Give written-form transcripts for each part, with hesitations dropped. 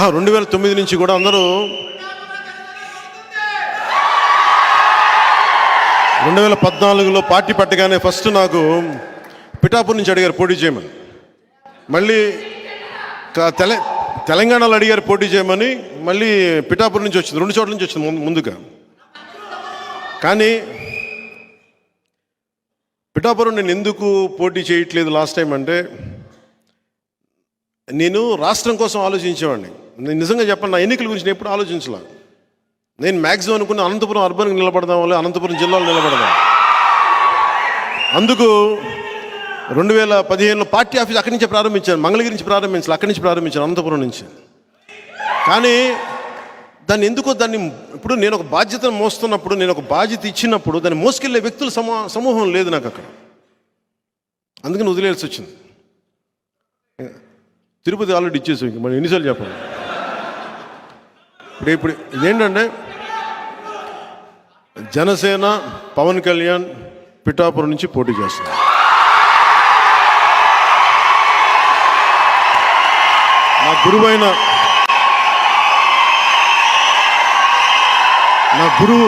2009 నుంచి కూడా అందరూ 2014లో పార్టీ పెట్టగానే ఫస్ట్ నాకు పిఠాపూర్ నుంచి అడిగారు పోటీ చేయమని. మళ్ళీ తెలంగాణలో అడిగారు పోటీ చేయమని. మళ్ళీ పిఠాపూర్ నుంచి వచ్చింది, 2 చోట్ల నుంచి వచ్చింది ముందుగా. కానీ పిఠాపురం నేను ఎందుకు పోటీ చేయట్లేదు లాస్ట్ టైం అంటే, నేను రాష్ట్రం కోసం ఆలోచించేవాడిని. నేను నిజంగా చెప్పండి, నా ఎన్నికల గురించి నేను ఎప్పుడు ఆలోచించలే. నేను మ్యాక్సిమం అనుకున్న అనంతపురం అర్బన్కి నిలబడదాం, వల్ల అనంతపురం జిల్లాలో నిలబడదాం. అందుకు 2015లో పార్టీ ఆఫీస్ అక్కడి నుంచే ప్రారంభించాను. మంగళగిరి నుంచి ప్రారంభించాలి, అక్కడి నుంచి ప్రారంభించాను, అనంతపురం నుంచి. కానీ దాన్ని ఇప్పుడు నేను ఒక బాధ్యతను మోస్తున్నప్పుడు, నేను ఒక బాధ్యత ఇచ్చినప్పుడు దాన్ని మోసుకెళ్ళే వ్యక్తుల సమూహం లేదు నాకు అక్కడ. అందుకని వదిలేయాల్సి వచ్చింది. తిరుపతి ఆల్రెడీ ఇచ్చేసి ఇంక మనం ఎన్నిసార్లు చెప్పాలి. ఇప్పుడు ఇదేంటంటే జనసేన పవన్ కళ్యాణ్ పిఠాపురం నుంచి పోటీ చేస్తున్నారు. నా గురువు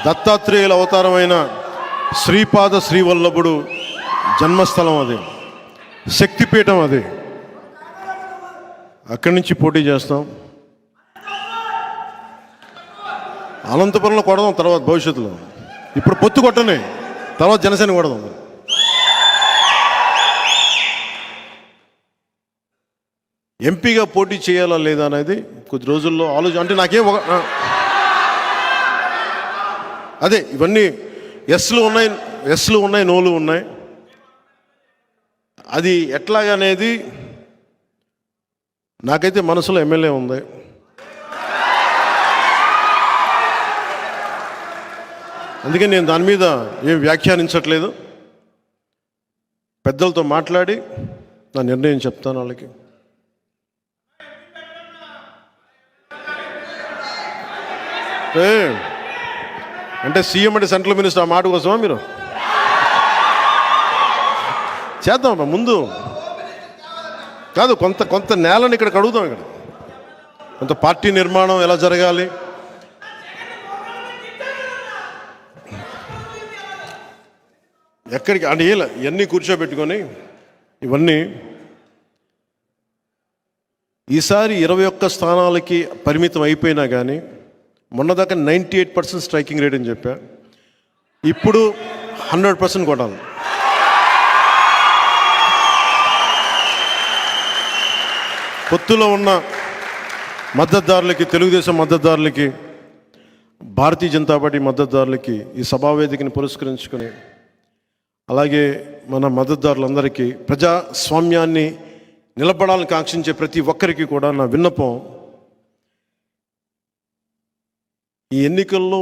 దత్తాత్రేయుల అవతారమైన శ్రీపాద శ్రీవల్లభుడు జన్మస్థలం అది, శక్తిపీఠం అది. అక్కడి నుంచి పోటీ చేస్తాం. అనంతపురంలో కొడదాం తర్వాత భవిష్యత్తులో. ఇప్పుడు పొత్తు కొట్టనే, తర్వాత జనసేన కొడదాం. ఎంపీగా పోటీ చేయాలా లేదా అనేది కొద్ది రోజుల్లో అంటే నాకేం అదే ఇవన్నీ ఎస్లు ఉన్నాయి, నోలు ఉన్నాయి. అది ఎట్లాగనేది నాకైతే మనసులో ఎమ్మెల్యే ఉంది. అందుకే నేను దాని మీద ఏం వ్యాఖ్యానించట్లేదు. పెద్దలతో మాట్లాడి నా నిర్ణయం చెప్తాను వాళ్ళకి. అంటే సీఎం అంటే సెంట్రల్ మినిస్టర్, ఆ మాట కోసమా మీరు? చేద్దాం ముందు కాదు, కొంత నేలని ఇక్కడ కడుగుదాం. ఇక్కడ కొంత పార్టీ నిర్మాణం ఎలా జరగాలి, ఎక్కడికి అంటే ఇవన్నీ కూర్చోబెట్టుకొని ఇవన్నీ ఈసారి 21 స్థానాలకి పరిమితం అయిపోయినా కానీ, మొన్నదాకా 98% స్ట్రైకింగ్ రేట్ అని చెప్పా, ఇప్పుడు 100% కొట్టాలి. పొత్తులో ఉన్న మద్దతుదారులకి, తెలుగుదేశం మద్దతుదారులకి, భారతీయ జనతా పార్టీ మద్దతుదారులకి ఈ సభావేదికని పురస్కరించుకొని, అలాగే మన మద్దతుదారులందరికీ, ప్రజాస్వామ్యాన్ని నిలబడాలని కాంక్షించే ప్రతి ఒక్కరికి కూడా నా విన్నపం, ఈ ఎన్నికల్లో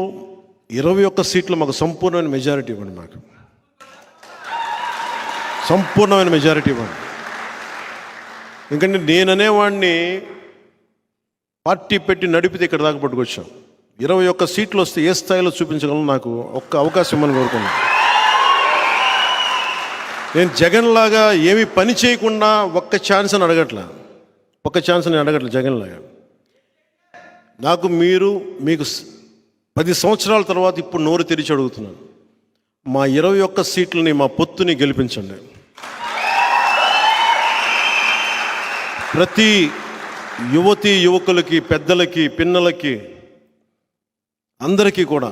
21 సీట్లు మాకు సంపూర్ణమైన మెజారిటీ ఇవ్వండి. మాకు సంపూర్ణమైన మెజారిటీ ఇవ్వండి. ఎందుకంటే నేననేవాడిని పార్టీ పెట్టి నడిపితే ఇక్కడ దాకా పట్టుకొచ్చాం. 21 సీట్లు వస్తే ఏ స్థాయిలో చూపించగలను నాకు ఒక్క అవకాశం ఇవ్వమని కోరుకున్నాను. నేను జగన్ లాగా ఏమీ పని చేయకుండా ఒక్క ఛాన్స్ అని అడగట్లే జగన్ లాగా. నాకు మీకు 10 సంవత్సరాల తర్వాత ఇప్పుడు నోరు తెరిచి అడుగుతున్నాను, మా 21 సీట్లని, మా పొత్తుని గెలిపించండి. ప్రతి యువకులకి, పెద్దలకి, పిన్నలకి, అందరికీ కూడా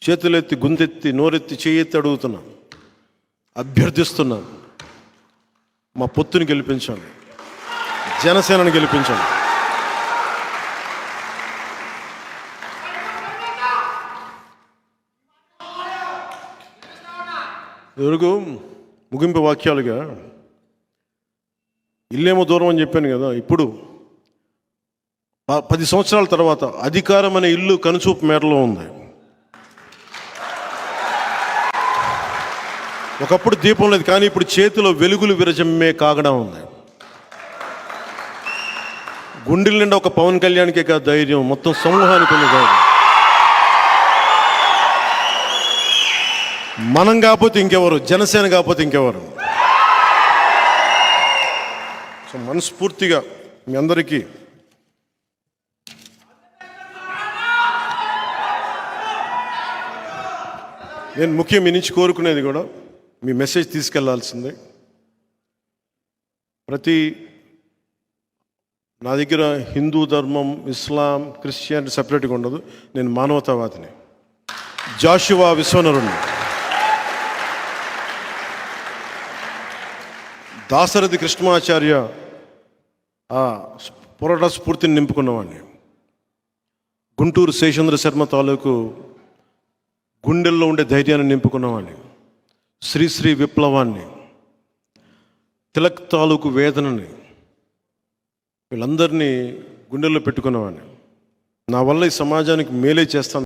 చేతులెత్తి, గుంతెత్తి, నోరెత్తి, చేయెత్తి అడుగుతున్నా, అభ్యర్థిస్తున్నా, మా పొత్తుని గెలిపించండి, జనసేనని గెలిపించండి. ఎవరికి ముగింపు వాక్యాలుగా ఇల్లేమో దూరం అని చెప్పాను కదా, ఇప్పుడు 10 సంవత్సరాల తర్వాత అధికారం అనే ఇల్లు కనుచూపు మేరలో ఉంది. ఒకప్పుడు దీపం లేదు, కానీ ఇప్పుడు చేతిలో వెలుగులు విరజమ్మే కాగడం ఉంది. గుండెల నిండా ఒక పవన్ కళ్యాణ్కే కాదు ధైర్యం, మొత్తం సమూహానికి ఉంది ధైర్యం. మనం కాకపోతే ఇంకెవరు, జనసేన కాకపోతే ఇంకెవరు. సో మనస్ఫూర్తిగా మీ అందరికీ నేను ముఖ్యం మీ నుంచి కోరుకునేది కూడా మీ మెసేజ్ తీసుకెళ్లాల్సిందే. నా దగ్గర హిందూ ధర్మం, ఇస్లాం, క్రిస్టియానిటీ సపరేట్గా ఉండదు. నేను మానవతావాదిని, జాషువా విశ్వనరుణ్ణి, దాశరథి కృష్ణమాచార్య ఆ పోరాట స్ఫూర్తిని నింపుకున్నవాడిని, గుంటూరు శేషేంద్ర శర్మ తాలూకు గుండెల్లో ఉండే ధైర్యాన్ని నింపుకున్నవాడిని, శ్రీశ్రీ విప్లవాన్ని, తిలక్ తాలూకు వేదనని, వీళ్ళందరినీ గుండెల్లో పెట్టుకున్నవాడిని. నా వల్ల ఈ సమాజానికి మేలే చేస్తాను.